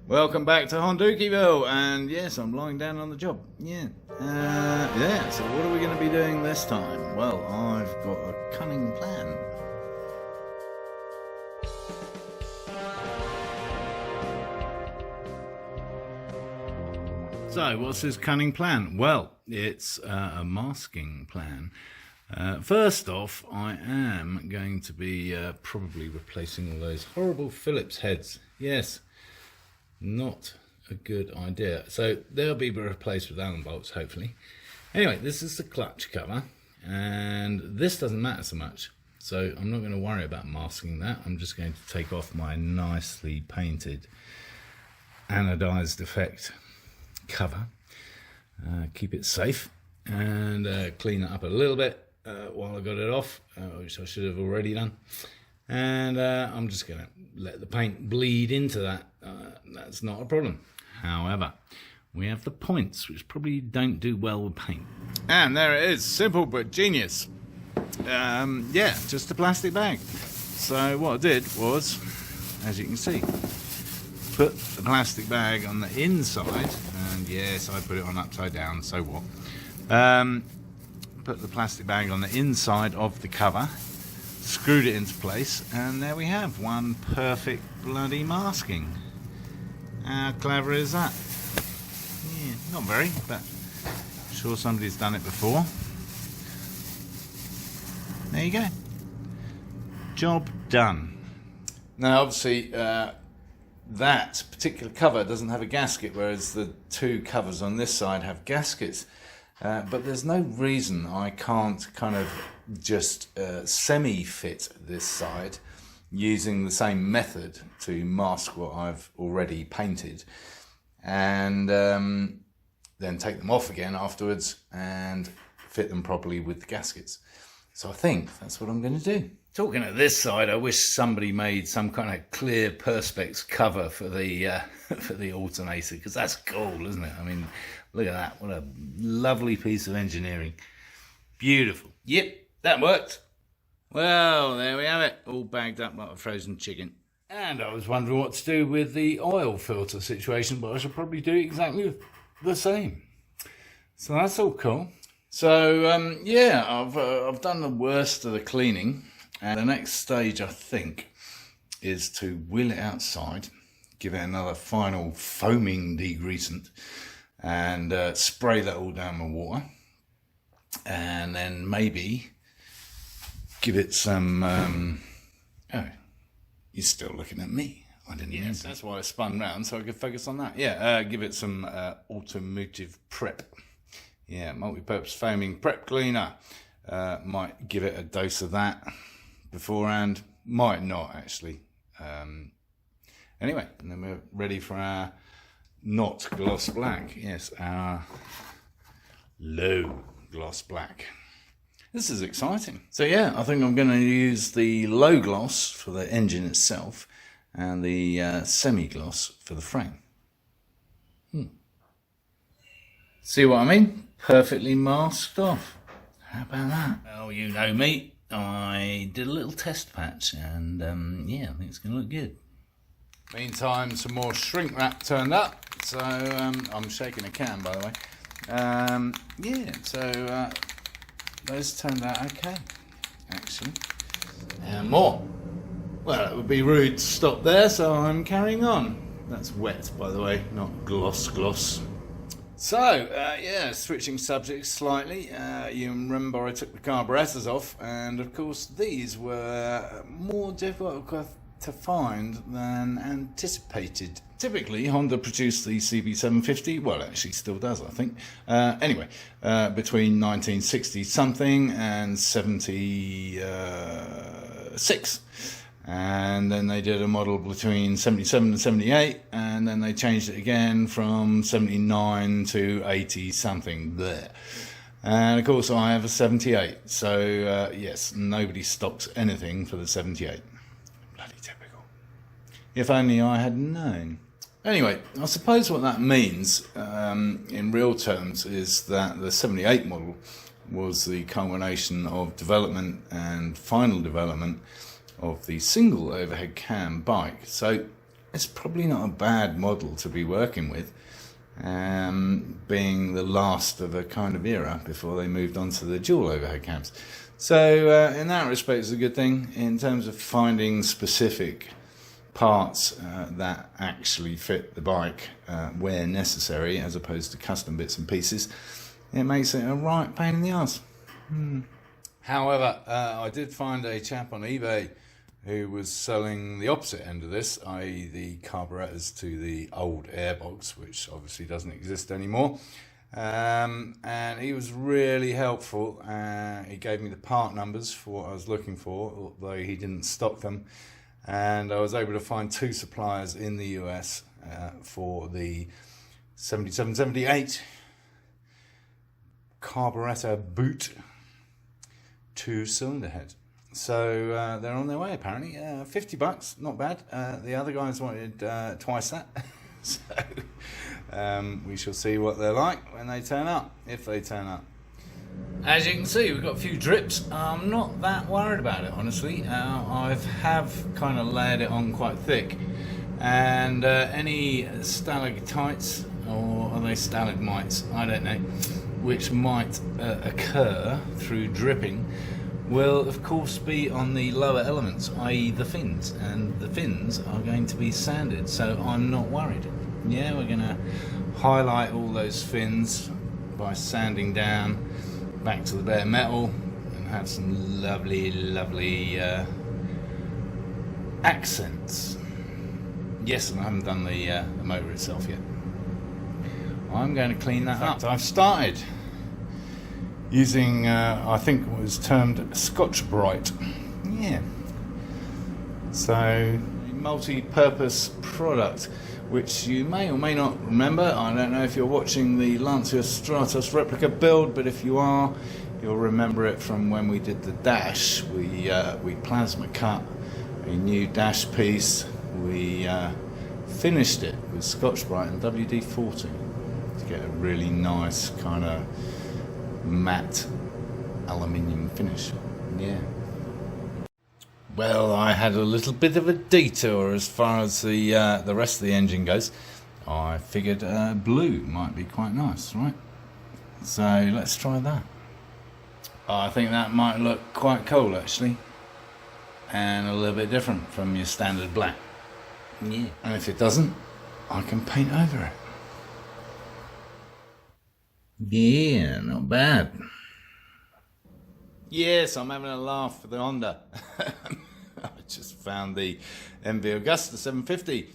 Welcome back to Hondukiville, and yes, I'm lying down on the job. Yeah, so what are we going to be doing this time? Well, I've got a cunning plan. So, what's this cunning plan? Well, it's a masking plan. First off, I am going to be probably replacing all those horrible Phillips heads. Yes. Not a good idea. So they'll be replaced with Allen bolts, hopefully. Anyway, this is the clutch cover, and this doesn't matter so much. So I'm not going to worry about masking that. I'm just going to take off my nicely painted anodized effect cover, keep it safe, and clean it up a little bit while I got it off, which I should have already done. And I'm just going to let the paint bleed into that. That's not a problem. However, we have the points, which probably don't do well with paint. And there it is. Simple but genius. Yeah, just a plastic bag. So what I did was, as you can see, put the plastic bag on the inside. And yes, I put it on upside down, so what? Put the plastic bag on the inside of the cover, screwed it into place, and there we have one perfect bloody masking. How clever is that? Yeah, not very, but I'm sure somebody's done it before. There you go. Job done. Now obviously that particular cover doesn't have a gasket, whereas the two covers on this side have gaskets. But there's no reason I can't kind of just semi-fit this side using the same method to mask what I've already painted, and then take them off again afterwards and fit them properly with the gaskets. So I think that's what I'm going to do. Talking of this side, I wish somebody made some kind of clear perspex cover for the for the alternator, because that's cool, isn't it? I mean, look at that. What a lovely piece of engineering. Beautiful. Yep, that worked. Well, there we have it. All bagged up like a frozen chicken. And I was wondering what to do with the oil filter situation, but I should probably do exactly the same. So that's all cool. So, yeah, I've done the worst of the cleaning. And the next stage, I think, is to wheel it outside, give it another final foaming degreasant, and spray that all down with water. And then maybe give it some, oh, you're still looking at me. I didn't know. Yes, that's why I spun round, so I could focus on that. Yeah, give it some automotive prep. Yeah, multi-purpose foaming prep cleaner. Might give it a dose of that beforehand. Might not, actually. Anyway, and then we're ready for our not gloss black. Yes, our low gloss black. This is exciting. So yeah, I think I'm going to use the low gloss for the engine itself and the semi-gloss for the frame. See what I mean? Perfectly masked off. How about that? Well, you know me. I did a little test patch, and yeah, I think it's going to look good. Meantime, some more shrink wrap turned up. So I'm shaking a can, by the way. Yeah, so those turned out okay, actually. And more. Well, it would be rude to stop there, so I'm carrying on. That's wet, by the way, not gloss. So, yeah, switching subjects slightly. You remember I took the carburetors off, and of course these were more difficult to find than anticipated. Typically, Honda produced the CB750, well, actually still does, I think. Anyway, between 1960 something and 76. And then they did a model between 77 and 78, and then they changed it again from 79 to 80 something there. And of course I have a 78, so yes, nobody stocks anything for the 78. Bloody typical. If only I had known. Anyway, I suppose what that means in real terms is that the 78 model was the culmination of development and final development of the single overhead cam bike. So it's probably not a bad model to be working with, being the last of a kind of era before they moved on to the dual overhead cams. So in that respect, it's a good thing in terms of finding specific parts that actually fit the bike where necessary, as opposed to custom bits and pieces. It makes it a right pain in the arse. However, I did find a chap on eBay who was selling the opposite end of this, i.e. the carburetors to the old airbox, which obviously doesn't exist anymore. And he was really helpful. He gave me the part numbers for what I was looking for, although he didn't stock them. And I was able to find 2 suppliers in the US for the 7778 Carburetor Boot 2-cylinder head. So they're on their way apparently. $50, not bad. The other guys wanted twice that. So we shall see what they're like when they turn up, if they turn up. As you can see, we've got a few drips. I'm not that worried about it, honestly. I have kind of layered it on quite thick, and any stalactites, or are they stalagmites, I don't know, which might occur through dripping, will of course be on the lower elements, i.e. the fins, and the fins are going to be sanded, so I'm not worried. Yeah, we're going to highlight all those fins by sanding down back to the bare metal and have some lovely, lovely accents. Yes, and I haven't done the motor itself yet. I'm going to clean that up. I've started using, I think it was termed Scotch-Brite. Yeah. So, multi-purpose product, which you may or may not remember. I don't know if you're watching the Lancia Stratos replica build, but if you are, you'll remember it from when we did the dash. We plasma cut a new dash piece. We finished it with Scotch-Brite and WD-40 to get a really nice kind of matte aluminium finish. Yeah. Well, I had a little bit of a detour as far as the rest of the engine goes. I figured blue might be quite nice, right? So let's try that. I think that might look quite cool actually, and a little bit different from your standard black. Yeah. And if it doesn't, I can paint over it. Yeah, not bad. Yes, I'm having a laugh for the Honda. I just found the MV Augusta 750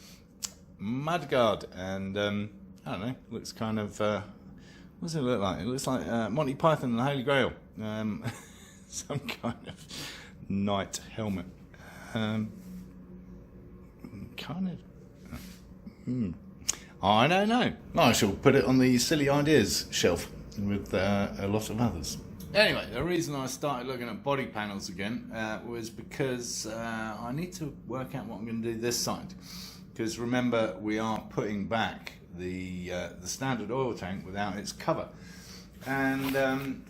mudguard, and I don't know, looks kind of, what does it look like? It looks like Monty Python and the Holy Grail. Some kind of knight helmet. Kind of. I don't know. I shall put it on the silly ideas shelf with a lot of others. Anyway, the reason I started looking at body panels again was because I need to work out what I'm going to do this side. Because remember, we are putting back the standard oil tank without its cover. And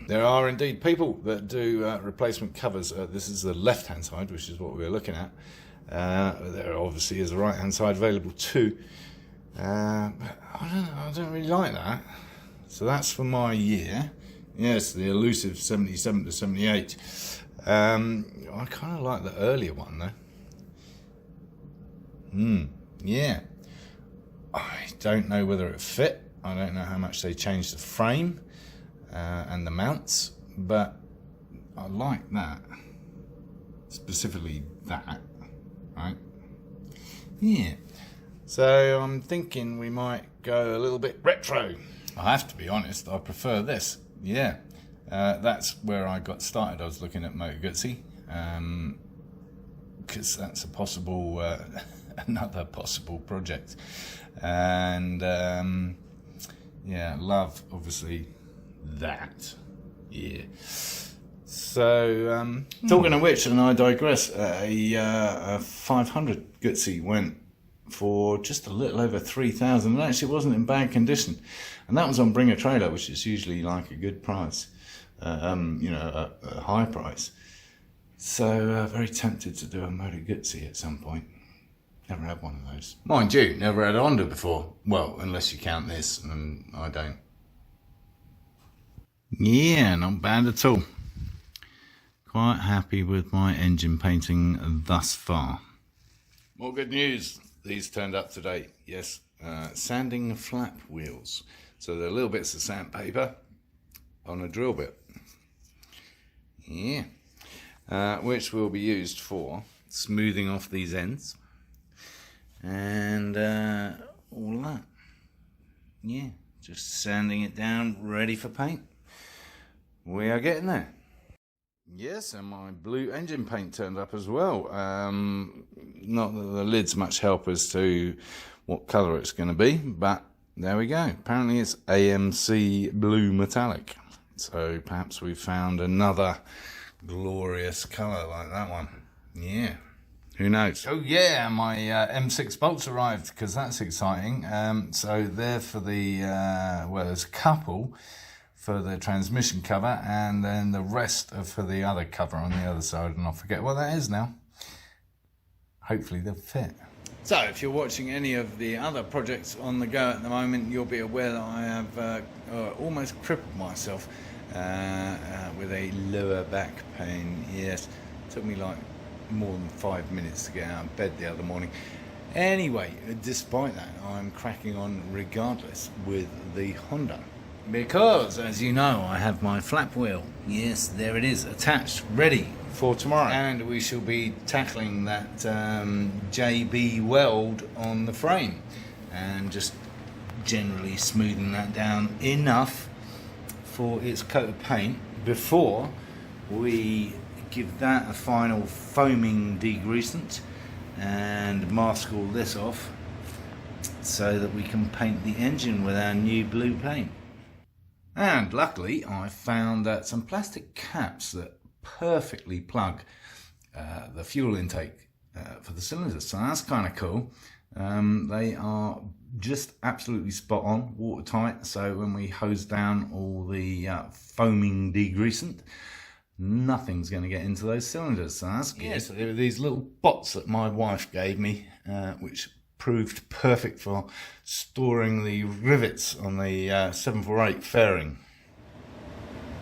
there are indeed people that do replacement covers. This is the left-hand side, which is what we're looking at. There obviously is a right-hand side available too. I don't really like that. So that's for my year. Yes, the elusive 77 to 78. I kind of like the earlier one though. Yeah. I don't know whether it fit. I don't know how much they changed the frame and the mounts, but I like that. Specifically that, right? Yeah. So I'm thinking we might go a little bit retro. I have to be honest, I prefer this. Yeah, that's where I got started. I was looking at Motor Guzzi, because that's a possible, another possible project. And yeah, love obviously that. Yeah. So talking of which, and I digress, a 500 Guzzi went for just a little over 3,000, and actually it wasn't in bad condition, and that was on Bring a Trailer, which is usually like a good price, you know, a high price. So very tempted to do a Moto Guzzi at some point. Never had one of those. Mind you, never had a Honda before. Well, unless you count this, and I don't. Yeah, not bad at all. Quite happy with my engine painting thus far. More good news. These turned up today. Yes, sanding flap wheels. So they're little bits of sandpaper on a drill bit. Yeah. Which will be used for smoothing off these ends. And all that. Yeah, just sanding it down, ready for paint. We are getting there. Yes, and my blue engine paint turned up as well. Not that the lid's much help as to what colour it's going to be, but there we go. Apparently it's AMC Blue Metallic. So perhaps we've found another glorious colour like that one. Yeah. Who knows? Oh yeah, my M6 bolts arrived, because that's exciting. So they're for the, well, there's a couple for the transmission cover, and then the rest are for the other cover on the other side, and I forget what that is now. Hopefully they'll fit. So if you're watching any of the other projects on the go at the moment, you'll be aware that I have almost crippled myself with a lower back pain. Yes, it took me like more than 5 minutes to get out of bed the other morning. Anyway, despite that, I'm cracking on regardless with the Honda, because as you know, I have my flap wheel. Yes, there it is, attached, ready for tomorrow, and we shall be tackling that JB weld on the frame and just generally smoothing that down enough for its coat of paint before we give that a final foaming degreasant and mask all this off so that we can paint the engine with our new blue paint. And luckily I found some plastic caps that perfectly plug the fuel intake for the cylinders, so that's kind of cool. They are just absolutely spot on, watertight, so when we hose down all the foaming degreasant, nothing's going to get into those cylinders, so that's good. Yes, there were these little bots that my wife gave me, which proved perfect for storing the rivets on the 748 fairing.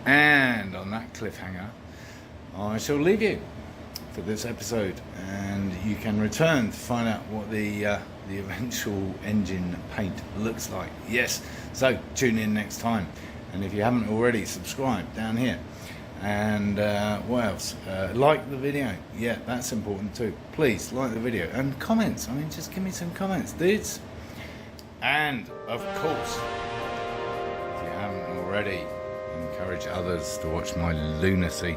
And on that cliffhanger, I shall leave you for this episode, and you can return to find out what the eventual engine paint looks like. Yes, so tune in next time, and if you haven't already, subscribe down here. And what else? Like the video. Yeah, that's important too. Please like the video, and comments. I mean, just give me some comments, dudes. And of course, if you haven't already, encourage others to watch my lunacy.